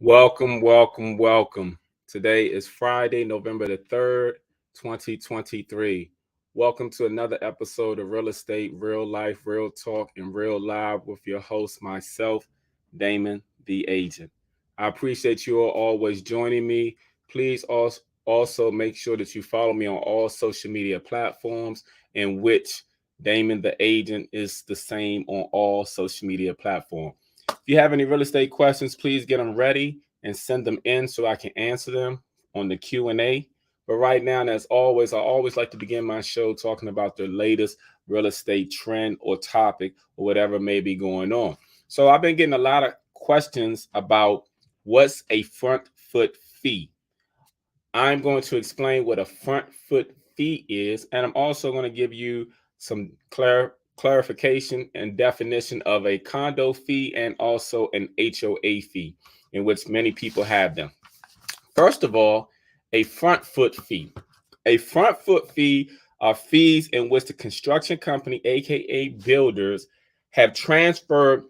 Welcome, welcome, welcome. Today is Friday, November the 3rd, 2023. Welcome to another episode of Real Estate, Real Life, Real Talk, and Real Live with your host, myself, Damon, the agent. I appreciate you all always joining me. Please also make sure that you follow me on all social media platforms, in which Damon, the agent, is the same on all social media platforms. If you have any real estate questions, please get them ready and send them in so I can answer them on the Q&A. But right now, and as always, I always like to begin my show talking about the latest real estate trend or topic or whatever may be going on. So I've been getting a lot of questions about what's a front foot fee. I'm going to explain what a front foot fee is, and I'm also going to give you some clarification and definition of a condo fee and also an HOA fee, in which many people have them. First of all, a front foot fee. A front foot fee are fees in which the construction company, aka builders, have transferred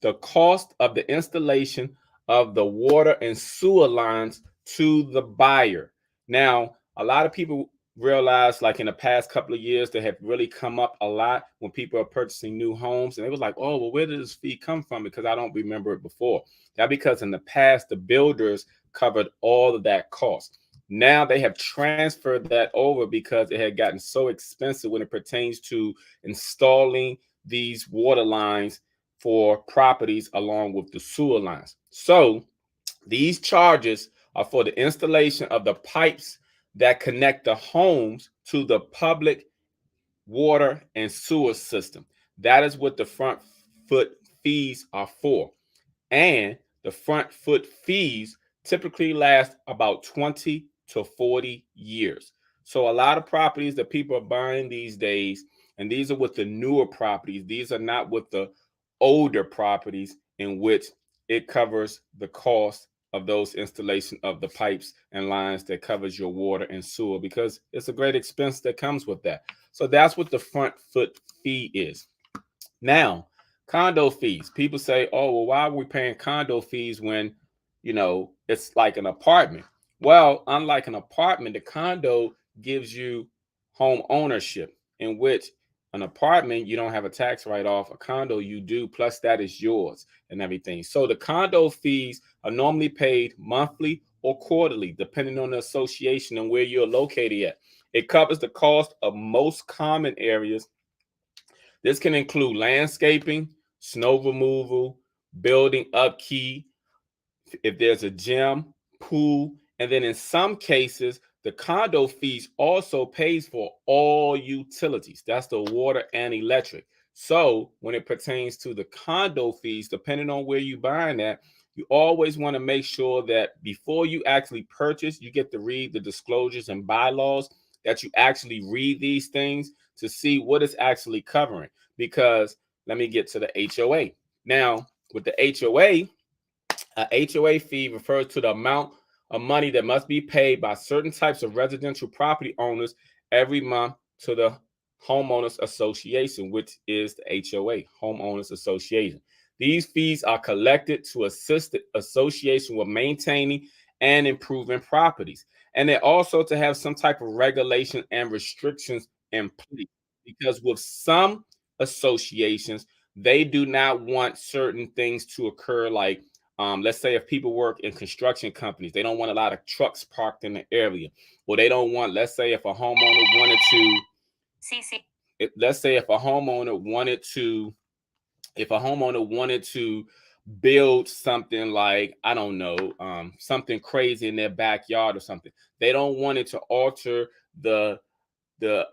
the cost of the installation of the water and sewer lines to the buyer. Now, a lot of people realize, like in the past couple of years, they have really come up a lot when people are purchasing new homes, and they was like, "Oh, well, where did this fee come from?" Because I don't remember it before. That because in the past the builders covered all of that cost. Now they have transferred that over because it had gotten so expensive when it pertains to installing these water lines for properties along with the sewer lines. So these charges are for the installation of the pipes that connect the homes to the public water and sewer system. That is what the front foot fees are for. And the front foot fees typically last about 20 to 40 years. So a lot of properties that people are buying these days, and these are with the newer properties, these are not with the older properties in which it covers the cost of those installation of the pipes and lines that covers your water and sewer, because it's a great expense that comes with that. So that's what the front foot fee is. Now, condo fees. People say, "Oh, well, why are we paying condo fees when, it's like an apartment?" Well, unlike an apartment, the condo gives you home ownership, in which an apartment, you don't have a tax write-off. A condo, you do, plus that is yours and everything. So the condo fees are normally paid monthly or quarterly, depending on the association and where you're located at. It covers the cost of most common areas. This can include landscaping, snow removal, building upkeep, if there's a gym, pool, and then in some cases, the condo fees also pays for all utilities. That's the water and electric. So when it pertains to the condo fees, depending on where you're buying at, you always want to make sure that before you actually purchase, you get to read the disclosures and bylaws, that you actually read these things to see what it's actually covering. Because let me get to the HOA. Now, with the HOA, a HOA fee refers to the amount of money that must be paid by certain types of residential property owners every month to the homeowners association, which is the HOA, homeowners association. These fees are collected to assist the association with maintaining and improving properties, and they're also to have some type of regulation and restrictions in place, because with some associations, they do not want certain things to occur, like let's say if people work in construction companies, they don't want a lot of trucks parked in the area. Well, they don't want, let's say if a homeowner wanted to, let's say if a homeowner wanted to build something like, I don't know, something crazy in their backyard or something, they don't want it to alter the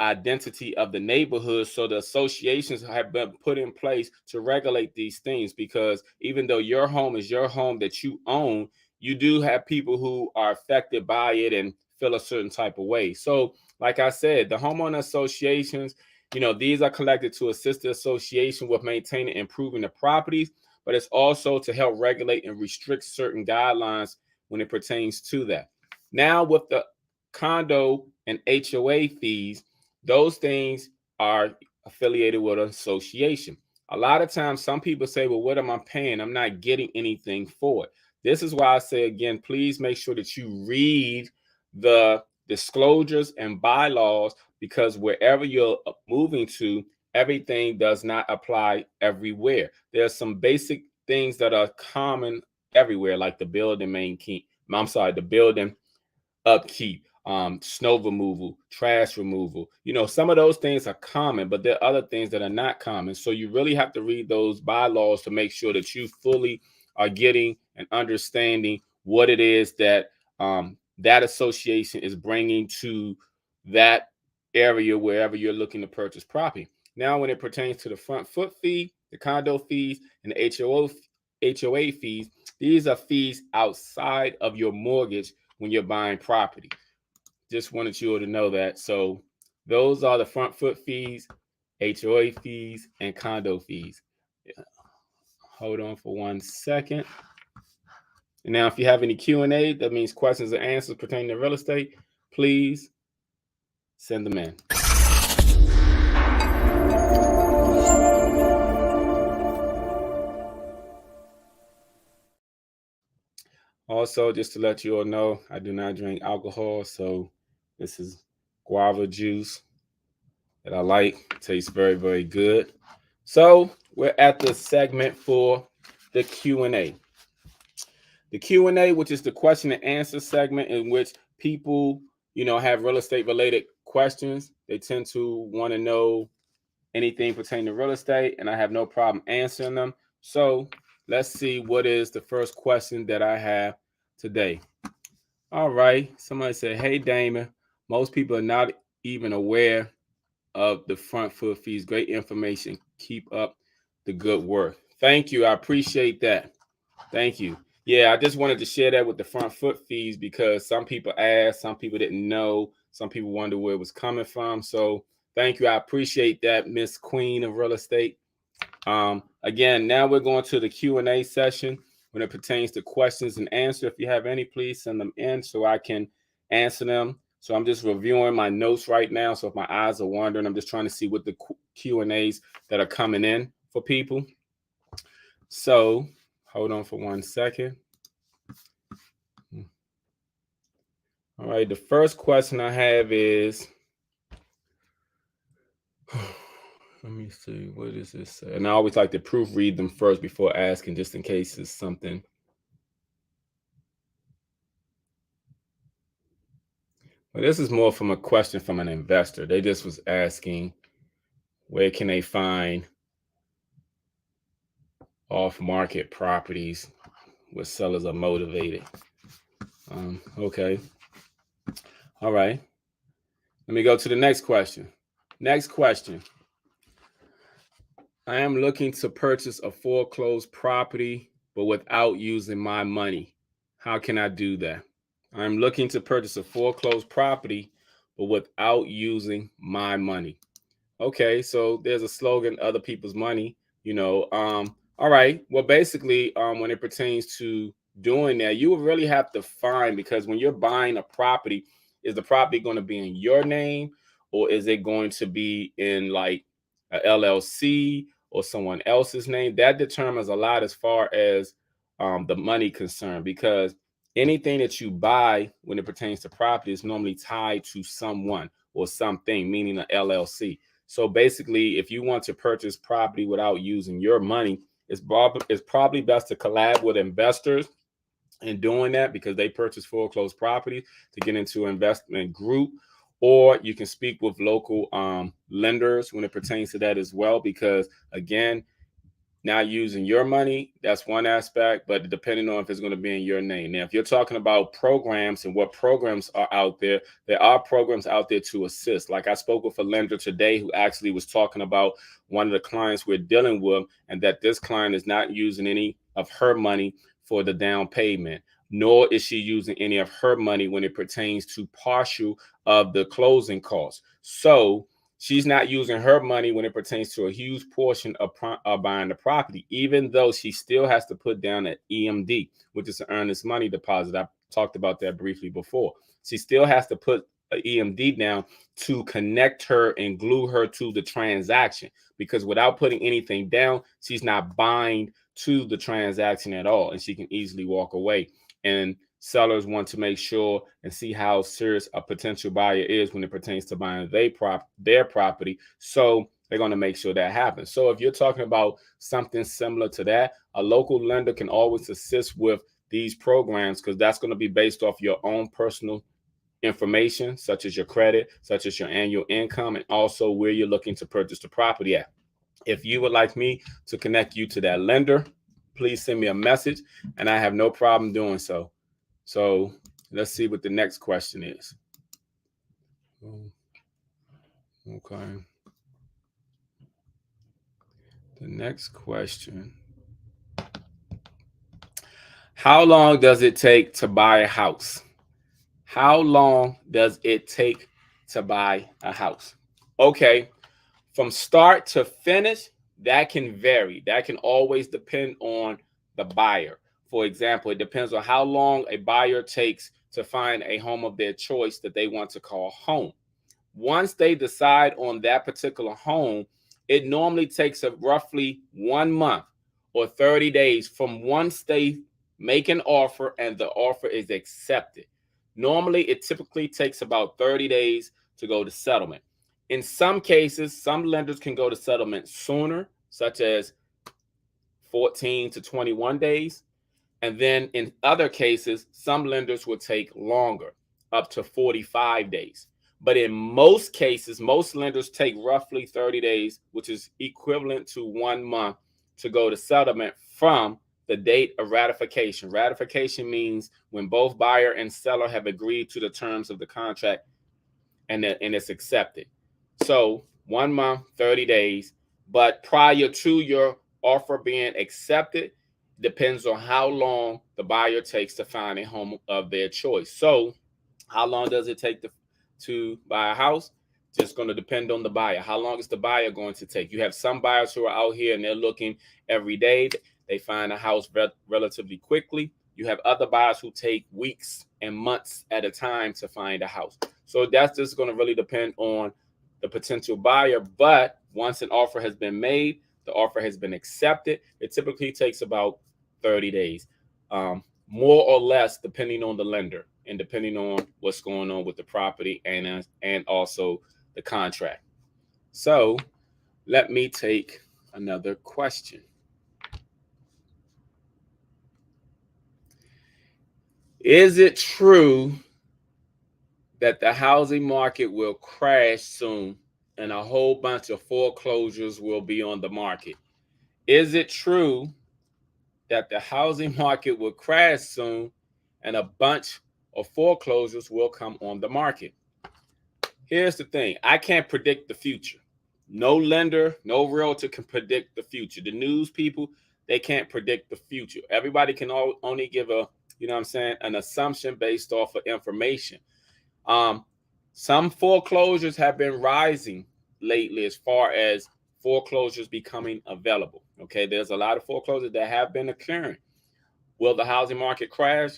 identity of the neighborhood. So the associations have been put in place to regulate these things, because even though your home is your home that you own, you do have people who are affected by it and feel a certain type of way. So like I said, the homeowner associations, these are collected to assist the association with maintaining and improving the properties, but it's also to help regulate and restrict certain guidelines when it pertains to that. Now with the condo and HOA fees, those things are affiliated with an association. A lot of times, some people say, "Well, what am I paying? I'm not getting anything for it." This is why I say again, please make sure that you read the disclosures and bylaws, because wherever you're moving to, everything does not apply everywhere. There's some basic things that are common everywhere, like the building the building upkeep, snow removal, trash removal. Some of those things are common, but there are other things that are not common. So you really have to read those bylaws to make sure that you fully are getting and understanding what it is that that association is bringing to that area wherever you're looking to purchase property. Now, when it pertains to the front foot fee, the condo fees, and the HOA fees, these are fees outside of your mortgage when you're buying property. Just wanted you all to know that. So those are the front foot fees, HOA fees, and condo fees. Hold on for 1 second. And now, if you have any Q&A, that means questions or answers pertaining to real estate, please send them in. Also, just to let you all know, I do not drink alcohol, so this is guava juice that I like. It tastes very, very good. So we're at the segment for the Q&A. The Q&A, which is the question and answer segment, in which people, have real estate related questions. They tend to want to know anything pertaining to real estate, and I have no problem answering them. So let's see what is the first question that I have today. All right. Somebody said, "Hey, Damon, most people are not even aware of the front foot fees. Great information. Keep up the good work." Thank you. I appreciate that. Thank you. Yeah, I just wanted to share that with the front foot fees, because some people asked, some people didn't know, some people wonder where it was coming from. So thank you. I appreciate that, Miss Queen of Real Estate. Again, now we're going to the Q&A session when it pertains to questions and answers. If you have any, please send them in so I can answer them. So I'm just reviewing my notes right now. So if my eyes are wandering, I'm just trying to see what the Q&As that are coming in for people. So hold on for 1 second. All right, the first question I have is, let me see, what does this say? And I always like to proofread them first before asking, just in case it's something. Well, this is more from a question from an investor. They just was asking, where can they find off-market properties where sellers are motivated? Okay. All right. Let me go to the next question. Next question. I am looking to purchase a foreclosed property, but without using my money. How can I do that? I'm looking to purchase a foreclosed property, but without using my money. Okay, so there's a slogan, other people's money, all right. Well, basically, when it pertains to doing that, you would really have to find, because when you're buying a property, is the property going to be in your name, or is it going to be in like a LLC or someone else's name? That determines a lot as far as the money concerned, because anything that you buy when it pertains to property is normally tied to someone or something, meaning an LLC. So basically, if you want to purchase property without using your money, it's probably best to collab with investors in doing that, because they purchase foreclosed properties to get into an investment group. Or you can speak with local lenders when it pertains to that as well, because again, not using your money, that's one aspect, but depending on if it's going to be in your name. Now, if you're talking about programs and what programs are out there are programs out there to assist. Like I spoke with a lender today who actually was talking about one of the clients we're dealing with, and that this client is not using any of her money for the down payment, nor is she using any of her money when it pertains to partial of the closing costs. So she's not using her money when it pertains to a huge portion of buying the property, even though she still has to put down an EMD, which is an earnest money deposit. I talked about that briefly before. She still has to put an EMD down to connect her and glue her to the transaction, because without putting anything down, she's not bind to the transaction at all, and she can easily walk away. And sellers want to make sure and see how serious a potential buyer is when it pertains to buying their property. So they're going to make sure that happens. So if you're talking about something similar to that, a local lender can always assist with these programs, because that's going to be based off your own personal information, such as your credit, such as your annual income, and also where you're looking to purchase the property at. If you would like me to connect you to that lender, please send me a message, and I have no problem doing so. So let's see what the next question is. Okay. The next question. How long does it take to buy a house? How long does it take to buy a house? Okay, from start to finish, that can vary. That can always depend on the buyer. For example, it depends on how long a buyer takes to find a home of their choice that they want to call home. Once they decide on that particular home, it normally takes roughly 1 month or 30 days from once they make an offer and the offer is accepted. Normally, it typically takes about 30 days to go to settlement. In some cases, some lenders can go to settlement sooner, such as 14 to 21 days. And then in other cases, some lenders will take longer, up to 45 days. But in most cases, most lenders take roughly 30 days, which is equivalent to 1 month, to go to settlement from the date of ratification. Ratification means when both buyer and seller have agreed to the terms of the contract and it's accepted. So 1 month, 30 days. But prior to your offer being accepted, depends on how long the buyer takes to find a home of their choice. So how long does it take to buy a house? Just going to depend on the buyer. How long is the buyer going to take? You have some buyers who are out here and they're looking every day. They find a house relatively quickly. You have other buyers who take weeks and months at a time to find a house. So that's just going to really depend on the potential buyer. But once an offer has been made, the offer has been accepted, it typically takes about 30 days, more or less, depending on the lender and depending on what's going on with the property and also the contract. So let me take another question. Is it true that the housing market will crash soon and a whole bunch of foreclosures will be on the market? Is it true that the housing market will crash soon and a bunch of foreclosures will come on the market? Here's the thing. I can't predict the future. No lender, no realtor can predict the future. The news people, they can't predict the future. Everybody can only give an assumption based off of information. Some foreclosures have been rising lately as far as foreclosures becoming available. Okay, there's a lot of foreclosures that have been occurring. Will the housing market crash?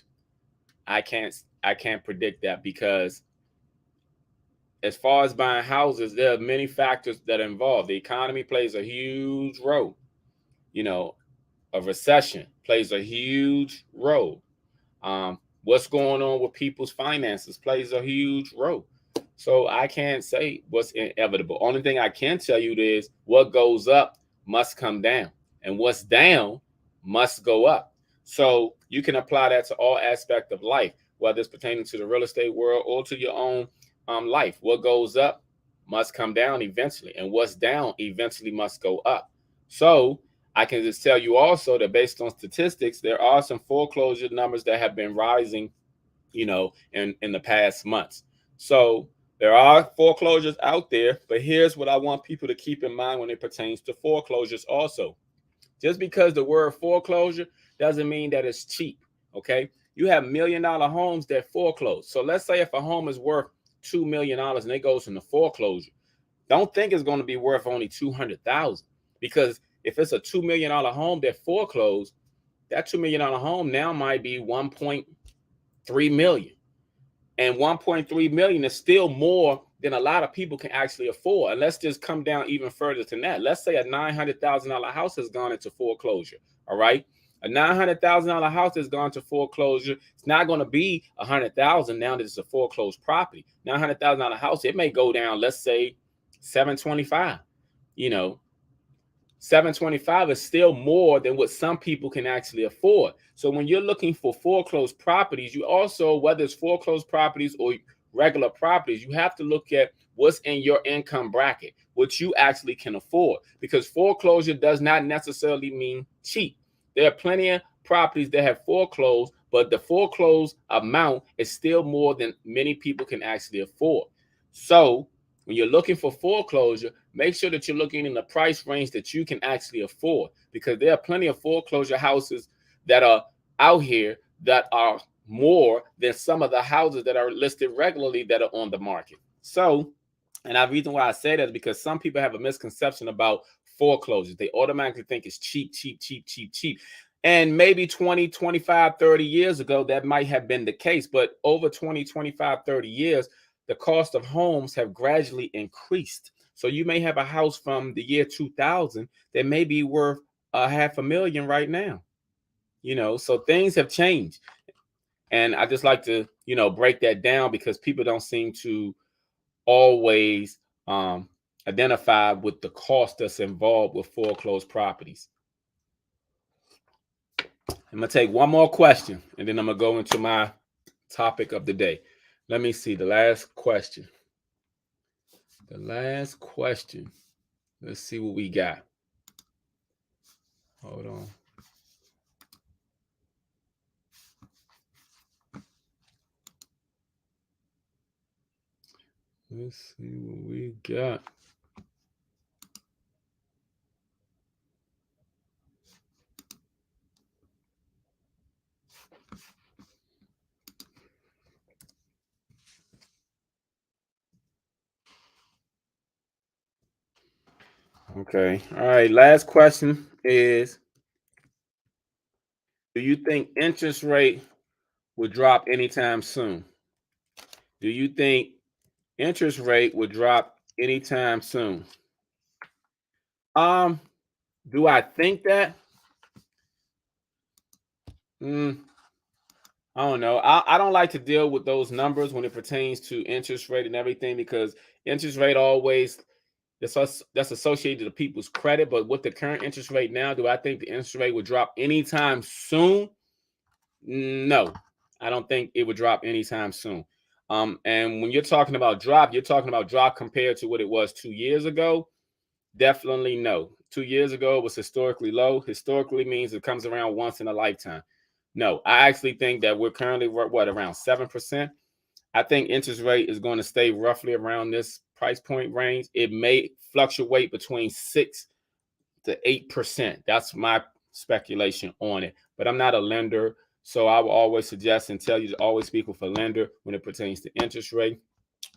I can't predict that, because as far as buying houses, there are many factors that are involved. The economy plays a huge role. A recession plays a huge role. What's going on with people's finances plays a huge role. So I can't say what's inevitable. Only thing I can tell you is what goes up must come down, and what's down must go up. So you can apply that to all aspects of life, whether it's pertaining to the real estate world or to your own life. What goes up must come down eventually, and what's down eventually must go up. So I can just tell you also that based on statistics, there are some foreclosure numbers that have been rising, in the past months. So there are foreclosures out there, but here's what I want people to keep in mind when it pertains to foreclosures also. Just because the word foreclosure doesn't mean that it's cheap, okay? You have $1 million homes that foreclose. So let's say if a home is worth $2 million and it goes into foreclosure, don't think it's going to be worth only $200,000, because if it's a $2 million home that foreclosed, that $2 million home now might be $1.3 million. And $1.3 million is still more than a lot of people can actually afford. And let's just come down even further than that. Let's say a $900,000 house has gone into foreclosure. All right. A $900,000 house that's gone to foreclosure, it's not going to be 100,000 now that it's a foreclosed property. $900,000 house, it may go down, let's say 725. You know, 725 is still more than what some people can actually afford. So when you're looking for foreclosed properties, you also, whether it's foreclosed properties or regular properties, you have to look at what's in your income bracket, what you actually can afford, because foreclosure does not necessarily mean cheap. There are plenty of properties that have foreclosed, but the foreclosed amount is still more than many people can actually afford. So when you're looking for foreclosure, make sure that you're looking in the price range that you can actually afford, because there are plenty of foreclosure houses that are out here that are more than some of the houses that are listed regularly that are on the market. So, and the reason why I say that is because some people have a misconception about foreclosures. They automatically think it's cheap, cheap, cheap, cheap, cheap. And maybe 20, 25, 30 years ago, that might have been the case. But over 20, 25, 30 years, the cost of homes have gradually increased. So you may have a house from the year 2000 that may be worth $500,000 right now. You know, so things have changed. And I just like to, break that down, because people don't seem to always identify with the cost that's involved with foreclosed properties. I'm going to take one more question, and then I'm going to go into my topic of the day. Let me see the last question. The last question. Let's see what we got. Hold on. Let's see what we got. Okay. All right. Last question is, do you think interest rate will drop anytime soon? Do you think interest rate will drop anytime soon? Um, do I think that? I don't know. I don't like to deal with those numbers when it pertains to interest rate and everything, because interest rate always that's associated to people's credit. But with the current interest rate now, do I think the interest rate would drop anytime soon? No, I don't think it would drop anytime soon. And when you're talking about drop, you're talking about drop compared to what it was 2 years ago. Definitely no. 2 years ago it was historically low. Historically means it comes around once in a lifetime. No, I actually think that we're currently around 7%. I think interest rate is going to stay roughly around this price point range. It may fluctuate between 6 to 8%. That's my speculation on it. But I'm not a lender, so I will always suggest and tell you to always speak with a lender when it pertains to interest rate,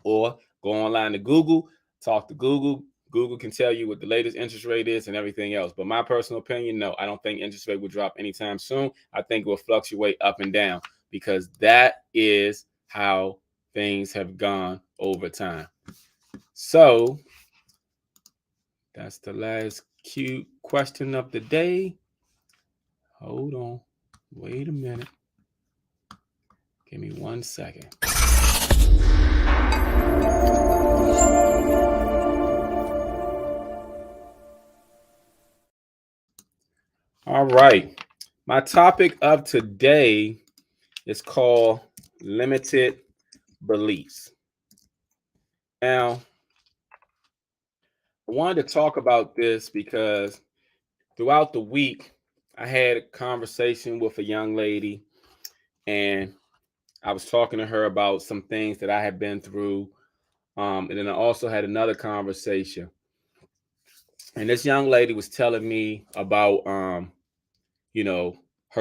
or go online to Google, talk to Google. Google can tell you what the latest interest rate is and everything else. But my personal opinion, no, I don't think interest rate will drop anytime soon. I think it will fluctuate up and down, because that is how things have gone over time. So that's the last cute question of the day. Hold on. Wait a minute. Give me 1 second. All right. My topic of today is called limited beliefs. Now, I wanted to talk about this because throughout the week, I had a conversation with a young lady, and I was talking to her about some things that I had been through. And then I also had another conversation. And this young lady was telling me about her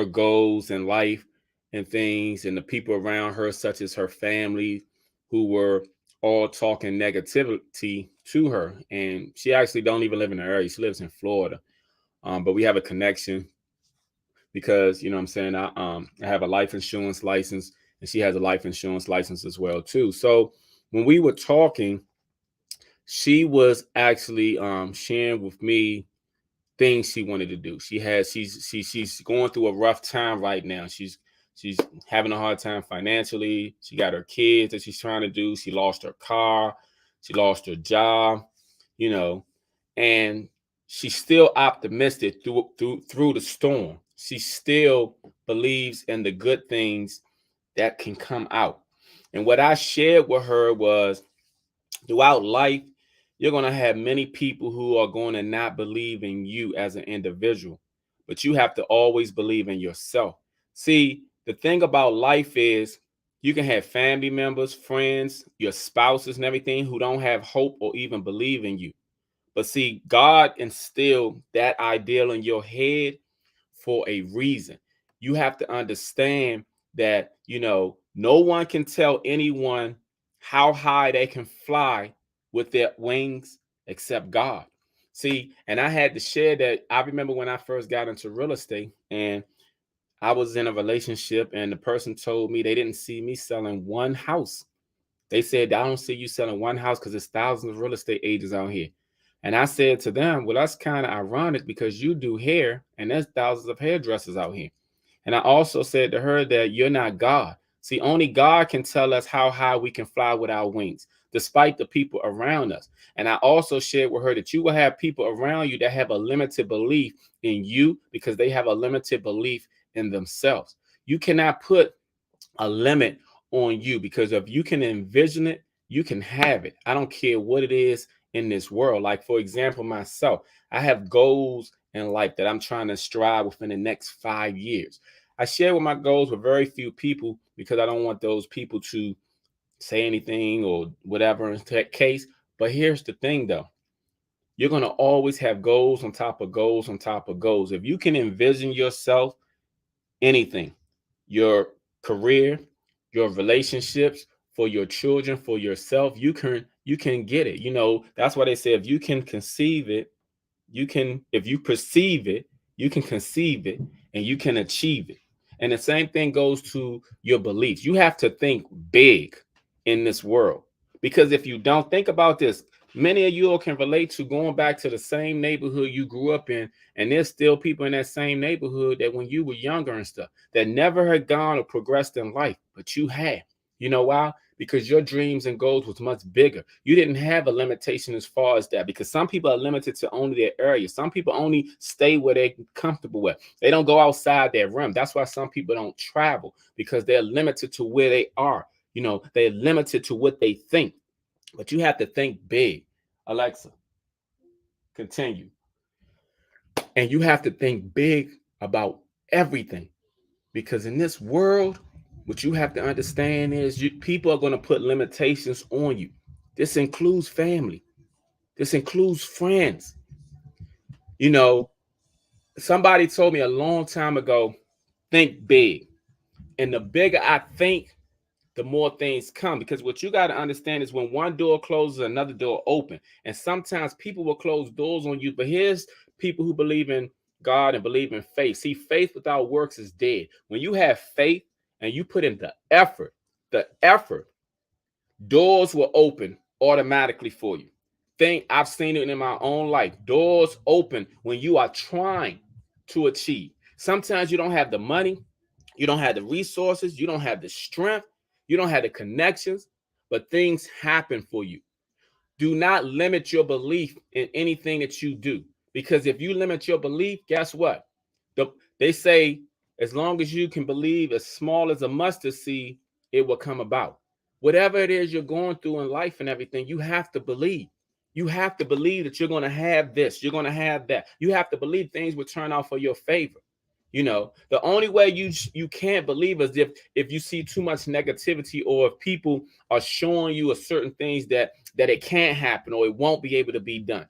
goals in life and things, and the people around her, such as her family, who were all talking negativity to her. And she actually don't even live in the area. She lives in Florida. But we have a connection because, what I'm saying, I have a life insurance license, and she has a life insurance license as well too. So when we were talking, she was actually sharing with me things she wanted to do. She's going through a rough time right now. She's having a hard time financially. She got her kids that she's trying to do. She lost her car. She lost her job, you know, and she's still optimistic through the storm. She still believes in the good things that can come out. And what I shared with her was throughout life, you're going to have many people who are going to not believe in you as an individual, but you have to always believe in yourself. See, the thing about life is you can have family members, friends, your spouses, and everything who don't have hope or even believe in you. But see, God instilled that ideal in your head for a reason. You have to understand that, no one can tell anyone how high they can fly with their wings except God. See, and I had to share that. I remember when I first got into real estate and I was in a relationship, and the person told me they didn't see me selling one house. They said, I don't see you selling one house because there's thousands of real estate agents out here. And I said to them, well, that's kind of ironic because you do hair and there's thousands of hairdressers out here. And I also said to her that you're not God. See, only God can tell us how high we can fly with our wings, despite the people around us. And I also shared with her that you will have people around you that have a limited belief in you because they have a limited belief in themselves. You cannot put a limit on you because if you can envision it, you can have it. I don't care what it is in this world. Like, for example, myself, I have goals in life that I'm trying to strive within the next 5 years. I share with my goals with very few people because I don't want those people to say anything or whatever in that case. But here's the thing though. You're going to always have goals on top of goals on top of goals. If you can envision yourself anything, your career, your relationships, for your children, for yourself, you can get it. That's why they say if you can conceive it, if you perceive it, you can conceive it and you can achieve it. And the same thing goes to your beliefs. You have to think big in this world. Because if you don't think about this, many of you all can relate to going back to the same neighborhood you grew up in, and there's still people in that same neighborhood that when you were younger and stuff that never had gone or progressed in life, but you had. You know why? Because your dreams and goals was much bigger. You didn't have a limitation as far as that, because some people are limited to only their area. Some people only stay where they're comfortable with. They don't go outside their realm. That's why some people don't travel, because they're limited to where they are. They're limited to what they think. But you have to think big. Alexa, continue. And you have to think big about everything. Because in this world, what you have to understand is people are going to put limitations on you. This includes family. This includes friends. You know, Somebody told me a long time ago, think big. And the bigger I think, the more things come. Because what you got to understand is when one door closes, another door open. And sometimes people will close doors on you. But here's people who believe in God and believe in faith. See, faith without works is dead. When you have faith and you put in the effort, doors will open automatically for you. I've seen it in my own life. Doors open when you are trying to achieve. Sometimes you don't have the money, you don't have the resources, you don't have the strength, you don't have the connections, but things happen for you. Do not limit your belief in anything that you do, because if you limit your belief, guess what? They say as long as you can believe as small as a mustard seed, it will come about. Whatever it is you're going through in life and everything, you have to believe. You have to believe that you're going to have this, you're going to have that. You have to believe things will turn out for your favor. The only way you can't believe is if you see too much negativity, or if people are showing you a certain things that it can't happen or it won't be able to be done.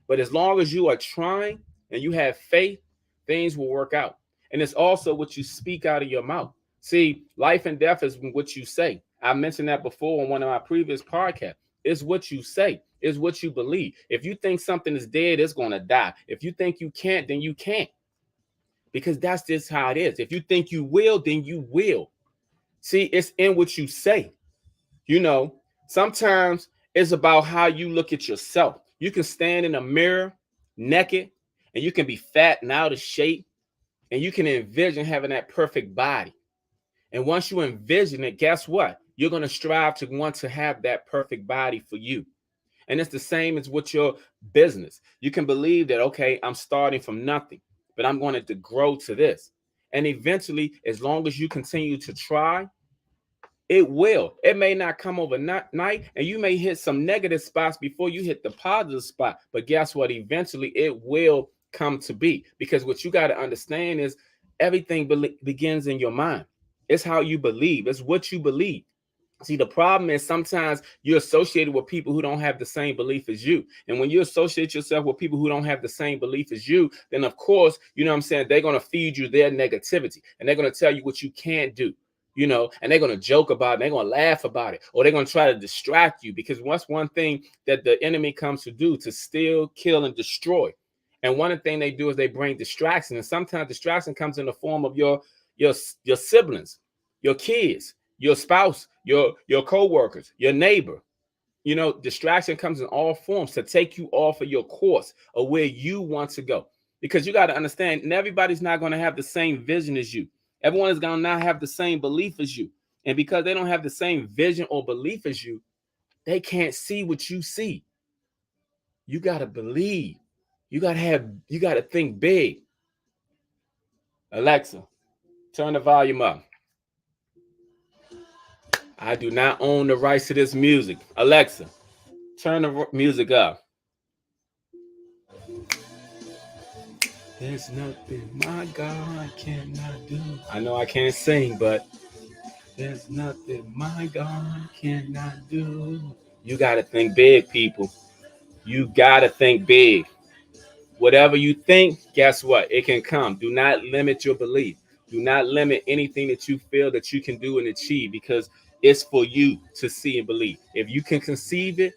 But as long as you are trying and you have faith, things will work out. And it's also what you speak out of your mouth. See, life and death is what you say. I mentioned that before on one of my previous podcasts. It's what you say. It's what you believe. If you think something is dead, it's going to die. If you think you can't, then you can't. Because that's just how it is. If you think you will, then you will. See, it's in what you say. Sometimes it's about how you look at yourself. You can stand in a mirror naked and you can be fat and out of shape, and you can envision having that perfect body. And once you envision it, guess what? You're going to strive to want to have that perfect body for you. And it's the same as with your business. You can believe that, okay, I'm starting from nothing, but I'm going to grow to this. And eventually, as long as you continue to try, it will. It may not come overnight, and you may hit some negative spots before you hit the positive spot. But guess what? Eventually, it will come to be. Because what you got to understand is everything begins in your mind. It's how you believe. It's what you believe. See, the problem is sometimes you're associated with people who don't have the same belief as you. And when you associate yourself with people who don't have the same belief as you, then of course, you know what I'm saying, they're going to feed you their negativity, and they're going to tell you what you can't do, you know, and they're going to joke about it, they're going to laugh about it, or they're going to try to distract you, because what's one thing that the enemy comes to do? To steal, kill, and destroy. And one thing they do is they bring distraction. And sometimes distraction comes in the form of your siblings, your kids, your spouse, your co-workers, your neighbor. You know, distraction comes in all forms to take you off of your course or where you want to go. Because you got to understand, and everybody's not going to have the same vision as you. Everyone is going to not have the same belief as you. And because they don't have the same vision or belief as you, they can't see what you see. You got to believe. You got to think big. Alexa, turn the volume up. I do not own the rights to this music. Alexa, turn the music up. There's nothing my God cannot do. I know I can't sing, but there's nothing my God cannot do. You got to think big, people. You got to think big. Whatever you think, guess what? It can come. Do not limit your belief. Do not limit anything that you feel that you can do and achieve, because it's for you to see and believe. If you can conceive it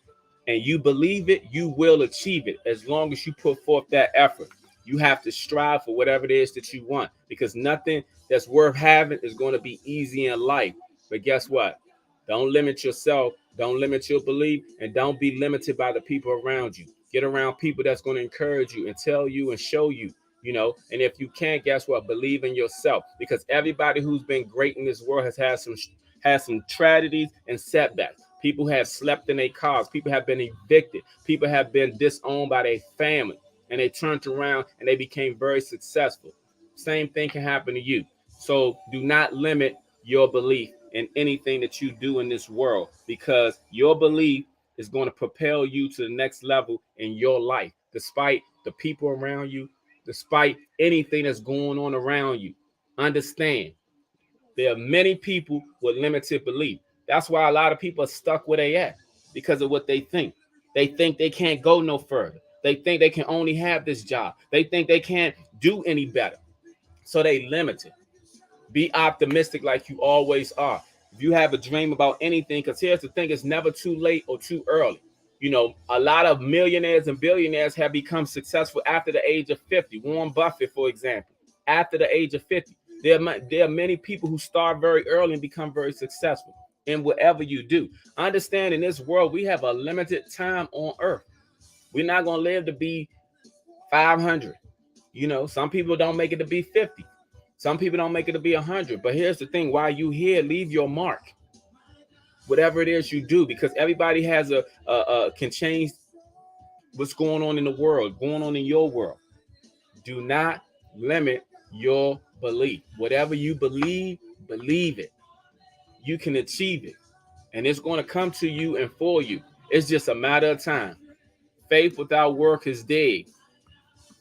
and you believe it, you will achieve it as long as you put forth that effort. You have to strive for whatever it is that you want, because nothing that's worth having is going to be easy in life. But guess what? Don't limit yourself. Don't limit your belief, and don't be limited by the people around you. Get around people that's going to encourage you and tell you and show you, you know. And if you can't, guess what? Believe in yourself, because everybody who's been great in this world has had some tragedies and setbacks. People have slept in their cars. People have been evicted. People have been disowned by their family, and they turned around and they became very successful. Same thing can happen to you. So do not limit your belief in anything that you do in this world, because your belief is going to propel you to the next level in your life, despite the people around you, despite anything that's going on around you. Understand, there are many people with limited belief. That's why a lot of people are stuck where they at, because of what they think. They think they can't go no further. They think they can only have this job. They think they can't do any better. So they limit it. Be optimistic like you always are. If you have a dream about anything, because here's the thing, it's never too late or too early. You know, a lot of millionaires and billionaires have become successful after the age of 50. Warren Buffett, for example, after the age of 50. There are many people who start very early and become very successful in whatever you do. Understand, in this world, we have a limited time on earth. We're not going to live to be 500. You know, some people don't make it to be 50. Some people don't make it to be 100. But here's the thing, while you here, leave your mark. Whatever it is you do, because everybody has can change what's going on in the world, going on in your world. Do not limit your belief. Whatever you believe, believe it. You can achieve it. And it's going to come to you and for you. It's just a matter of time. Faith without work is dead.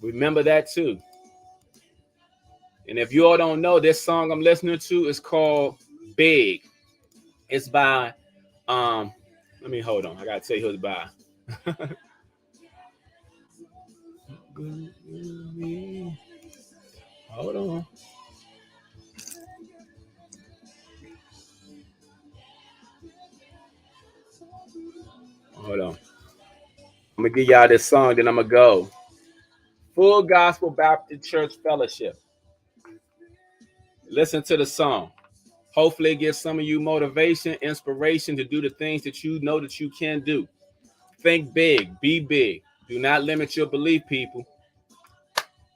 Remember that too. And if you all don't know, this song I'm listening to is called Big. It's by let me hold on. I gotta tell you who it's by. Hold on. Hold on. I'm gonna give y'all this song, then I'm gonna go. Full Gospel Baptist Church Fellowship. Listen to the song. Hopefully it gives some of you motivation, inspiration to do the things that you know that you can do. Think big, be big. Do not limit your belief, people.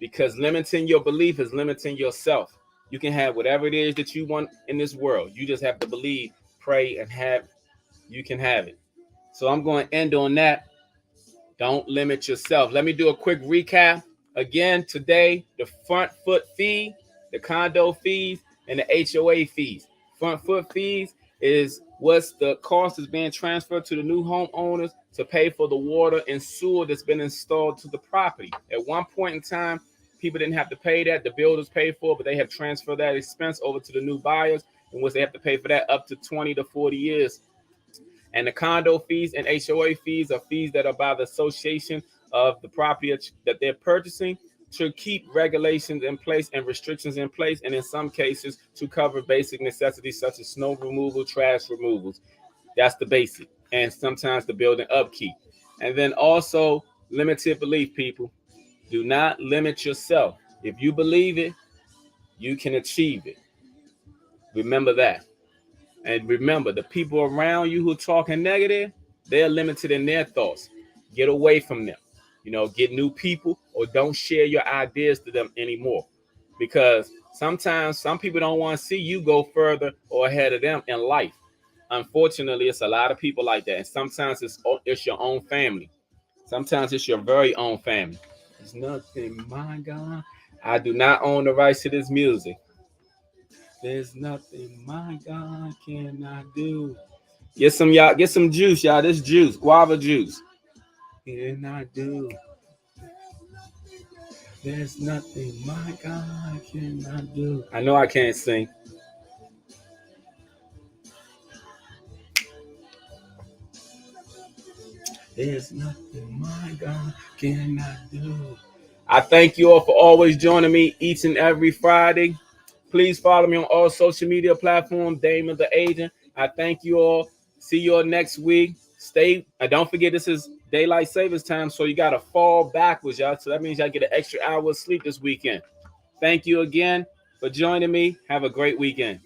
because limiting your belief is limiting yourself. You can have whatever it is that you want in this world. You just have to believe, pray, and have. You can have it. So I'm going to end on that. Don't limit yourself. Let me do a quick recap. Again, today, the front foot fee, the condo fees, and the HOA fees. Front foot fees is what's the cost is being transferred to the new homeowners to pay for the water and sewer that's been installed to the property. At one point in time, people didn't have to pay that. The builders paid for it, but they have transferred that expense over to the new buyers, in which they have to pay for that up to 20 to 40 years. And the condo fees and HOA fees are fees that are by the association of the property that they're purchasing to keep regulations in place and restrictions in place, and in some cases to cover basic necessities such as snow removal, trash removals. That's the basic. And sometimes the building upkeep. And then also limited belief, people. Do not limit yourself. If you believe it, you can achieve it. Remember that. And remember, the people around you who are talking negative, they're limited in their thoughts. Get away from them. Get new people, or don't share your ideas to them anymore. Because sometimes some people don't want to see you go further or ahead of them in life. Unfortunately, it's a lot of people like that. And sometimes it's your own family. Sometimes it's your very own family. There's nothing, my God. I do not own the rights to this music. There's nothing my God cannot do. Get some juice, y'all. This juice, guava juice. Cannot do. There's nothing my God cannot do. I know I can't sing. There's nothing my God cannot do. I thank you all for always joining me each and every Friday. Please follow me on all social media platforms, Damon the Agent. I thank you all. See you all next week. Don't forget, this is daylight savings time, so you got to fall backwards, y'all. So that means y'all get an extra hour of sleep this weekend. Thank you again for joining me. Have a great weekend.